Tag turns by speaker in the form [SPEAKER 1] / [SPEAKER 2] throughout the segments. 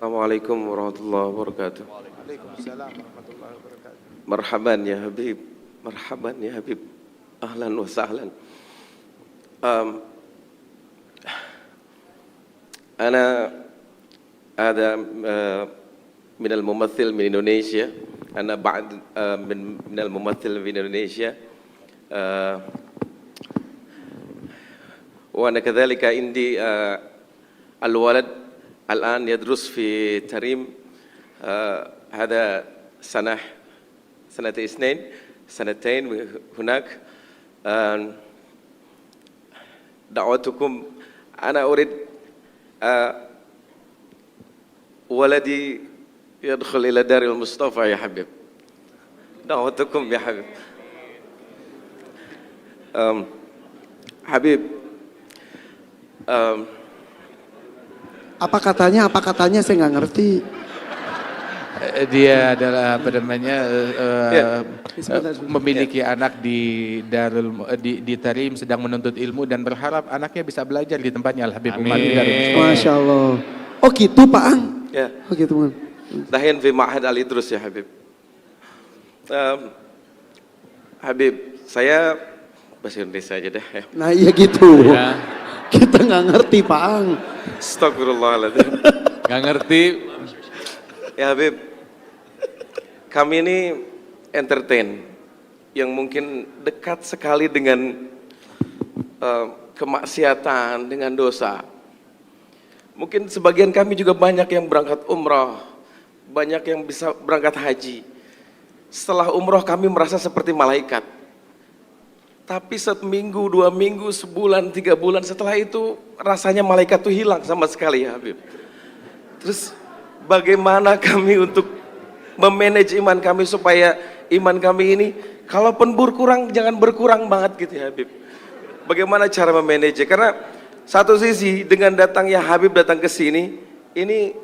[SPEAKER 1] Assalamualaikum warahmatullahi wabarakatuh.
[SPEAKER 2] Waalaikumsalam warahmatullahi wabarakatuh.
[SPEAKER 1] Marhaban ya Habib, marhaban ya Habib, ahlan wa sahlan. أنا هذا من الممثل من إندونيسيا. أنا بعد من الممثل من إندونيسيا. وأنا كذلك عندي الولد الآن يدرس في تريم. هذا سنتين هناك. دعوتكم، أنا أريد ولدي يدخل إلى دار المصطفى يا حبيب. دعوتكم يا حبيب. Habib,
[SPEAKER 2] Apa katanya saya nggak ngerti.
[SPEAKER 3] Dia adalah apa namanya
[SPEAKER 2] Sebentar.
[SPEAKER 3] memiliki anak di di Tarim, sedang menuntut ilmu dan berharap anaknya bisa belajar di tempatnya Al Habib Umar di Darul Mustafa.
[SPEAKER 2] Masya Allah. Oh gitu Pak Ang.
[SPEAKER 1] ya,
[SPEAKER 2] Oh gitu Man.
[SPEAKER 1] dahin fi Ma'had Al Idrus ya Habib. Habib, saya bahasa Indonesia aja deh ya.
[SPEAKER 2] Nah iya gitu.
[SPEAKER 3] Ya,
[SPEAKER 2] Kita nggak ngerti Pak Ang.
[SPEAKER 1] Astagfirullahaladzim.
[SPEAKER 3] nggak ngerti.
[SPEAKER 1] Ya Habib, kami ini entertain yang mungkin dekat sekali dengan kemaksiatan, dengan dosa. Mungkin sebagian kami juga banyak yang berangkat umrah, banyak yang bisa berangkat haji. Setelah umrah kami merasa seperti malaikat. Tapi seminggu, 2 minggu, sebulan, 3 bulan setelah itu rasanya malaikat itu hilang sama sekali ya Habib. Terus bagaimana kami untuk memanage iman kami supaya iman kami ini kalaupun berkurang jangan berkurang banget gitu ya Habib. Bagaimana cara memanage? Karena satu sisi dengan datangnya Habib datang ke sini, ini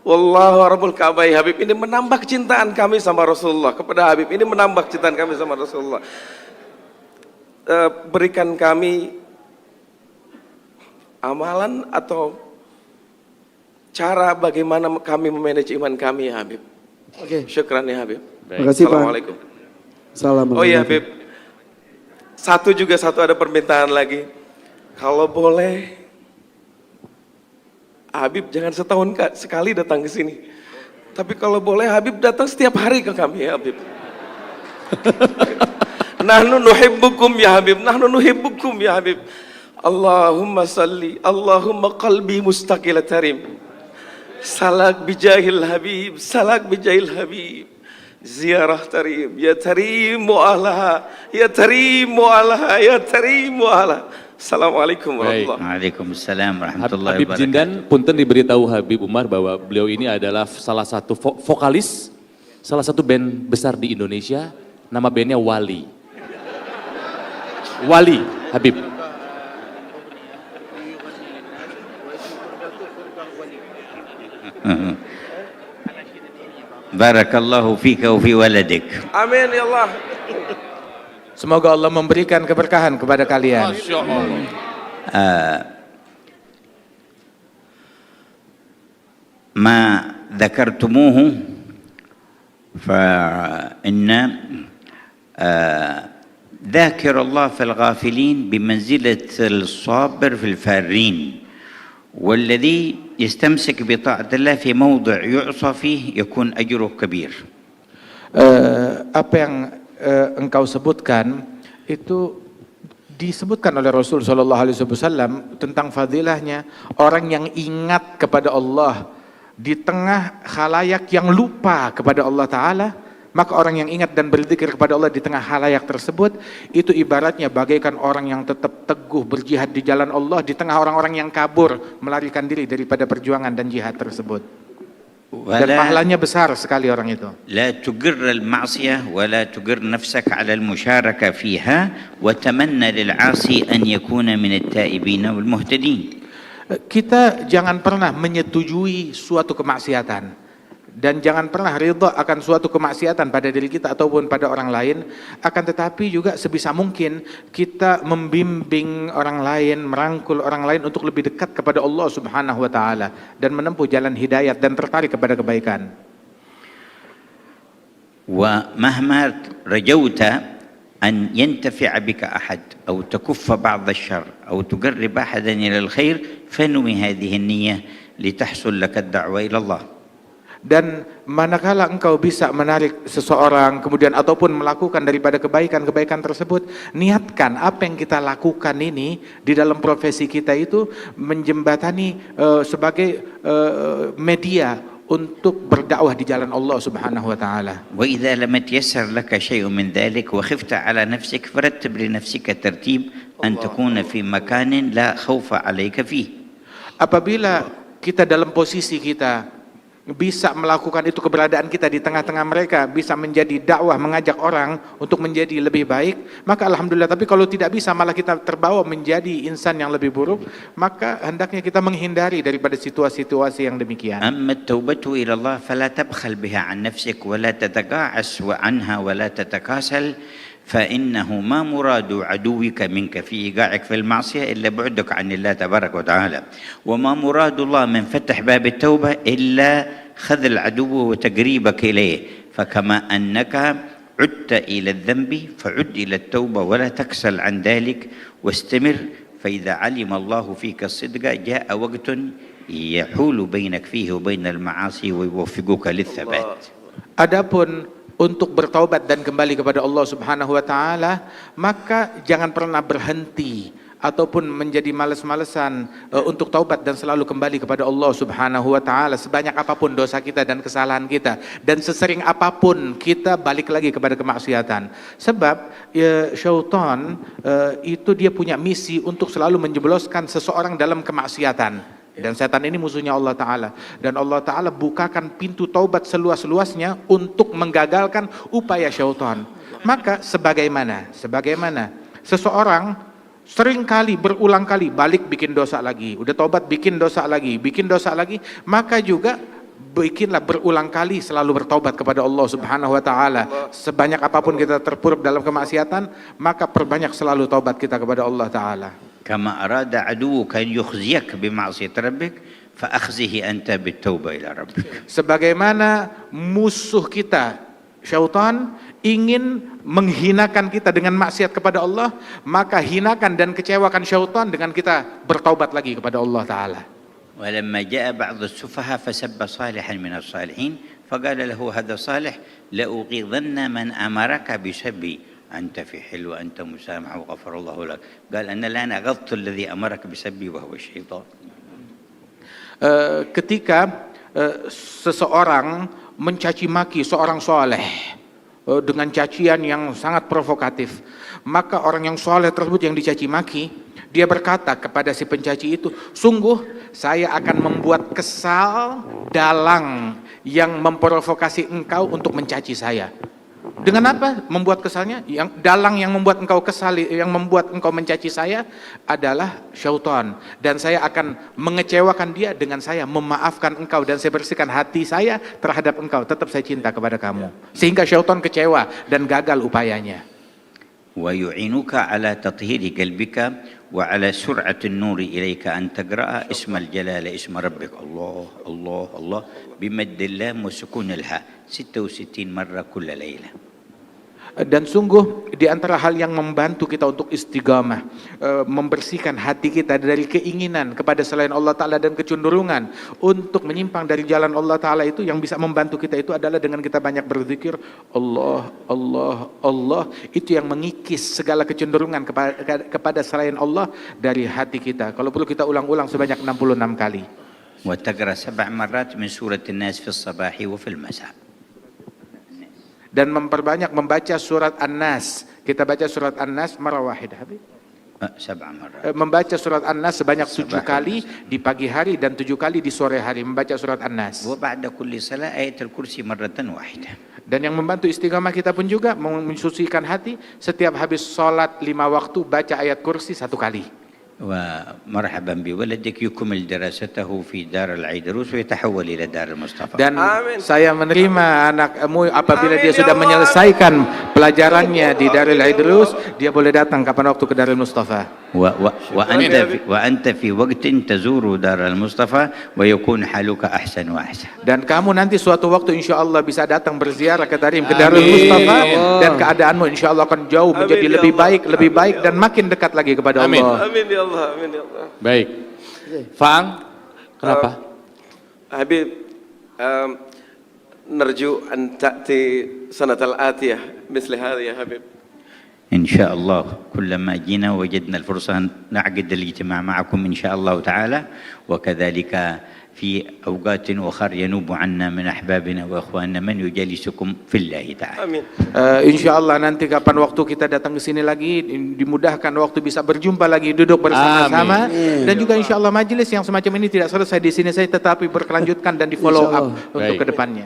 [SPEAKER 1] wallahu rabbul Ka'bah ya Habib, ini menambah kecintaan kami sama Rasulullah kepada Habib, ini menambah kecintaan kami sama Rasulullah. Berikan kami amalan atau cara bagaimana kami memanage iman kami ya Habib.
[SPEAKER 2] Oke.
[SPEAKER 1] Syukran ya Habib.
[SPEAKER 2] Terima kasih Pak.
[SPEAKER 1] Assalamualaikum.
[SPEAKER 2] Salam.
[SPEAKER 1] Oh iya Habib, satu ada permintaan lagi. Kalau boleh Habib jangan setahun sekali datang ke sini. Tapi kalau boleh Habib datang setiap hari ke kami ya Habib. Nahnu nuhibbukum ya Habib, nahnu nuhibbukum ya Habib. Allahumma salli, Allahumma qalbi mustaqil tarim. Salak bijahil Habib, salak bijahil Habib. Ziarah tarim, ya tarim mu'alaha, ya tarim mu'alaha, ya tarim mu'alaha. Assalamualaikum warahmatullahi wabarakatuh.
[SPEAKER 4] Waalaikumsalam warahmatullahi
[SPEAKER 5] Habib
[SPEAKER 4] wabarakatuh.
[SPEAKER 5] Jindan, punten diberitahu Habib Umar bahwa beliau ini adalah salah satu vokalis, salah satu band besar di Indonesia, nama bandnya Wali. Wali, Habib.
[SPEAKER 4] Barakallahu fika wa fi waladik.
[SPEAKER 1] Amin ya Allah.
[SPEAKER 3] Semoga Allah memberikan keberkahan kepada kalian.
[SPEAKER 5] Masya Allah.
[SPEAKER 4] ما ذكرتموه فإن ذاكر الله في الغافلين بمنزلة الصابر في الفارين، والذي يستمسك بطاعة الله في موضع يعصى فيه يكون أجره كبير.
[SPEAKER 3] Apa yang engkau sebutkan itu disebutkan oleh Rasul Shallallahu Alaihi Wasallam tentang fadilahnya orang yang ingat kepada Allah di tengah khalayak yang lupa kepada Allah Ta'ala, maka orang yang ingat dan berzikir kepada Allah di tengah khalayak tersebut itu ibaratnya bagaikan orang yang tetap teguh berjihad di jalan Allah di tengah orang-orang yang kabur melarikan diri daripada perjuangan dan jihad tersebut. Dan pahalanya besar sekali orang itu.
[SPEAKER 4] لا تجر المعصية ولا تجر نفسك على المشاركة فيها وتمنى للعاصي أن يكون من التائبين والمهتدين.
[SPEAKER 3] Kita jangan pernah menyetujui suatu kemaksiatan dan jangan pernah ridha akan suatu kemaksiatan pada diri kita ataupun pada orang lain, akan tetapi juga sebisa mungkin kita membimbing orang lain, merangkul orang lain untuk lebih dekat kepada Allah Subhanahu wa taala dan menempuh jalan hidayat dan tertarik kepada kebaikan.
[SPEAKER 4] ومهما رجوت أن ينتفع بك أحد أو تكف بعض الشر أو تقرب أحدا إلى الخير فانوي هذه النية لتحصل لك الدعوة إلى الله.
[SPEAKER 3] Dan manakala engkau bisa menarik seseorang kemudian ataupun melakukan daripada kebaikan-kebaikan tersebut, niatkan apa yang kita lakukan ini di dalam profesi kita itu menjembatani sebagai media untuk berdakwah di jalan Allah Subhanahu wa taala.
[SPEAKER 4] وإذا لم يتيسر لك شيء من ذلك وخفت على نفسك فرتب لنفسك ترتيب أن تكون في مكان لا خوف عليك فيه.
[SPEAKER 3] Apabila kita dalam posisi kita bisa melakukan itu, keberadaan kita di tengah-tengah mereka bisa menjadi dakwah, mengajak orang untuk menjadi lebih baik, maka alhamdulillah. Tapi kalau tidak bisa, malah kita terbawa menjadi insan yang lebih buruk, maka hendaknya kita menghindari daripada situasi-situasi yang demikian.
[SPEAKER 4] أما التوبة إلى الله فلا تبخل بها عن نفسك ولا تتقاعس عنها ولا تتكاسل، فإنه ما مراد عدوك منك في إيقاعك في المعصية إلا بعدك عن الله تبارك وتعالى، وما مراد الله من فتح باب التوبة إلا خذل عدوه وتقريبك إليه، فكما أنك عدت إلى الذنب فعد إلى التوبة ولا تكسل عن ذلك واستمر، فإذا علم الله فيك الصدق جاء وقت يحول بينك فيه وبين المعاصي ويوفقك للثبات.
[SPEAKER 3] Adapun untuk bertaubat dan kembali kepada Allah Subhanahu wa taala, maka jangan pernah berhenti ataupun menjadi malas-malesan untuk taubat dan selalu kembali kepada Allah Subhanahu wa taala sebanyak apapun dosa kita dan kesalahan kita, dan sesering apapun kita balik lagi kepada kemaksiatan. Sebab syaitan itu dia punya misi untuk selalu menjebloskan seseorang dalam kemaksiatan. Dan setan ini musuhnya Allah Ta'ala. Dan Allah Ta'ala bukakan pintu taubat seluas-luasnya untuk menggagalkan upaya syaitan. Maka sebagaimana seseorang seringkali berulang kali balik bikin dosa lagi, udah taubat bikin dosa lagi, maka juga bikinlah berulang kali selalu bertaubat kepada Allah Subhanahu wa taala. Sebanyak apapun kita terpuruk dalam kemaksiatan, maka perbanyak selalu taubat kita kepada Allah Ta'ala.
[SPEAKER 4] كما أراد عدوك أن يخزيك بمعصية ربك فأخزه أنت بالتوبة إلى ربك.
[SPEAKER 3] Sebagaimana musuh kita syaitan ingin menghinakan kita dengan maksiat kepada Allah, maka hinakan dan kecewakan syaitan dengan kita bertaubat lagi kepada Allah Ta'ala.
[SPEAKER 4] ولما جاء بعض السفهاء فسب صالحا من الصالحين فقال له هذا صالح لأغيظن من أمرك بسبي أنت في حل وأنت مسامح وغفر الله لك. قال أنا الآن أغضت الذي أمرك بسبي وهو الشيطان.
[SPEAKER 3] Ketika seseorang mencaci maki seorang soleh dengan cacian yang sangat provokatif, maka orang yang soleh tersebut yang dicaci maki, dia berkata kepada si pencaci itu, sungguh saya akan membuat kesal dalang yang memprovokasi engkau untuk mencaci saya. Dengan apa membuat kesalnya? Yang dalang yang membuat engkau kesal, yang membuat engkau mencaci saya adalah syaitan, dan saya akan mengecewakan dia dengan saya memaafkan engkau dan saya bersihkan hati saya terhadap engkau. Tetap saya cinta kepada kamu, sehingga syaitan kecewa dan gagal upayanya.
[SPEAKER 4] ويعينك على تطهير قلبك وعلى سرعة النور إليك أن تقرأ اسم الجلالة اسم ربك الله الله الله بمد اللام وسكون الهاء 66 مرة كل ليلة.
[SPEAKER 3] Dan sungguh di antara hal yang membantu kita untuk istiqamah, membersihkan hati kita dari keinginan kepada selain Allah Ta'ala dan kecenderungan untuk menyimpang dari jalan Allah Ta'ala, itu yang bisa membantu kita itu adalah dengan kita banyak berzikir Allah, Allah, Allah. Itu yang mengikis segala kecenderungan kepada selain Allah dari hati kita. Kalau perlu kita ulang-ulang sebanyak 66 kali.
[SPEAKER 4] وتقرأ 7 مرات من سورة الناس في الصباح وفي المساء.
[SPEAKER 3] Dan memperbanyak membaca surat An-Nas. Kita baca surat An-Nas marah wahidah.
[SPEAKER 4] 7 مرات.
[SPEAKER 3] Membaca surat An-Nas sebanyak 7 kali di pagi hari dan 7 kali di sore hari membaca surat An-Nas.
[SPEAKER 4] وبعد كل صلاة آية الكرسي مرة واحدة.
[SPEAKER 3] Dan yang membantu istiqamah kita pun juga mensucikan hati, setiap habis sholat 5 waktu baca ayat kursi 1 kali.
[SPEAKER 4] ومرحبا بولدك يكمل دراسته في دار العيدروس ويتحول إلى دار المصطفى.
[SPEAKER 3] Dan
[SPEAKER 1] Amin.
[SPEAKER 3] saya menerima anakmu apabila
[SPEAKER 1] Amin,
[SPEAKER 3] dia
[SPEAKER 1] ya
[SPEAKER 3] sudah
[SPEAKER 1] Allah.
[SPEAKER 3] menyelesaikan pelajarannya di Darul Idrus, dia boleh datang kapan waktu ke Darul Mustafa.
[SPEAKER 4] وأنت في وقت تزور دار المصطفى ويكون حالك أحسن وأحسن.
[SPEAKER 3] Dan kamu nanti suatu waktu insya Allah bisa datang berziarah ke Tarim, ke Darul Mustafa, dan keadaanmu insya Allah akan jauh menjadi
[SPEAKER 1] Amin, ya
[SPEAKER 3] lebih
[SPEAKER 1] Allah.
[SPEAKER 3] baik dan makin dekat lagi kepada
[SPEAKER 5] Amin.
[SPEAKER 3] Allah.
[SPEAKER 1] Amin ya Allah, amin ya Allah.
[SPEAKER 5] Baik. Faang, kenapa?
[SPEAKER 1] Habib, نرجو أن تأتي سنة الآتية مثل هذه يا حبيب.
[SPEAKER 4] إن شاء الله كلما جينا وجدنا الفرصة نعقد الاجتماع معكم إن شاء الله تعالى، وكذلك في أوقات أخرى ينوب عنا من أحبابنا وأخواننا من يجالسكم في الله تعالى.
[SPEAKER 1] Amin.
[SPEAKER 3] Insya Allah nanti kapan waktu kita datang ke sini lagi, dimudahkan waktu bisa berjumpa lagi, duduk bersama-sama, dan juga insya Allah majelis yang semacam ini tidak selesai di sini saya tetapi berkelanjutkan dan di follow up
[SPEAKER 2] Insya Allah.
[SPEAKER 3] untuk
[SPEAKER 5] Baik.
[SPEAKER 3] kedepannya.